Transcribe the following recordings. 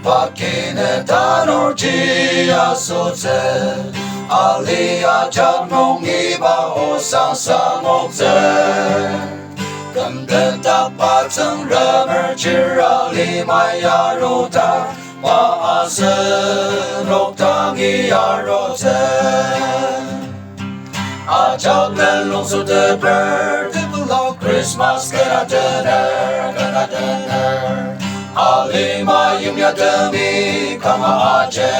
Pakine tanor chia soze Alia chak nong iba o sang sang ok ze Cầm đến ta pa chẳng rơ chira li maya rota Ma se rok tangi a rote A chak lên long su de bird Christmas gonna dinner Alima yumya demi kama ache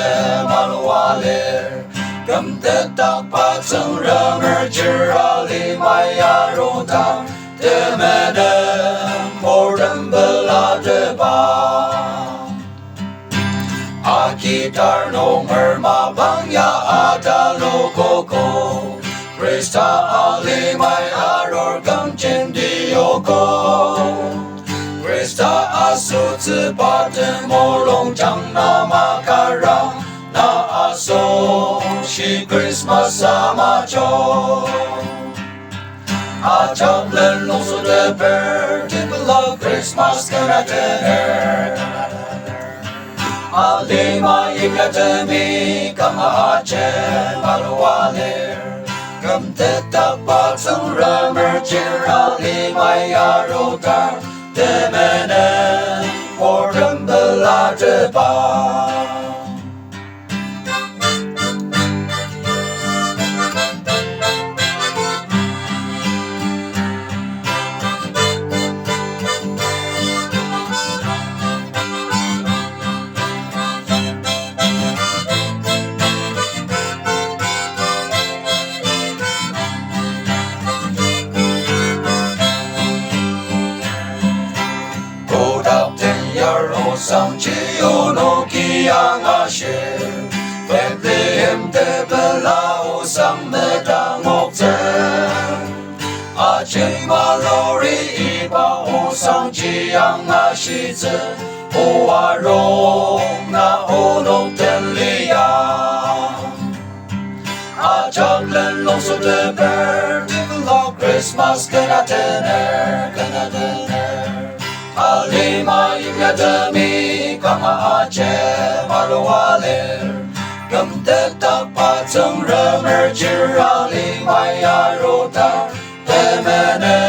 manualer Cầm tết tak pa chẳng rơ chira li maya rota Te medem mordem bela de ba Akitar no merma bangya adalo koko Krista ali mai aror gam chen dioko Krista asu tsu paten mo long chang na makara Na aso shi Christmas sama cho A chak lên long su de per People of Christmas gonna dinner Ali ma imya demi kama ache malualer Cầm tết tak pa chẳng rơ chira li maya rota Te mene mordem bela de ba Sang chiyo no kiyang asher Bethlehem te belao sang medang okten A cheng malori iba o sang chiyang ashize O arong na onok ten liyang A chak lên long su de ber People of Christmas gonna dinner Alima imya demi kama ache malualer Cầm tết tak pa chẳng rơ chira li maya rota Te mene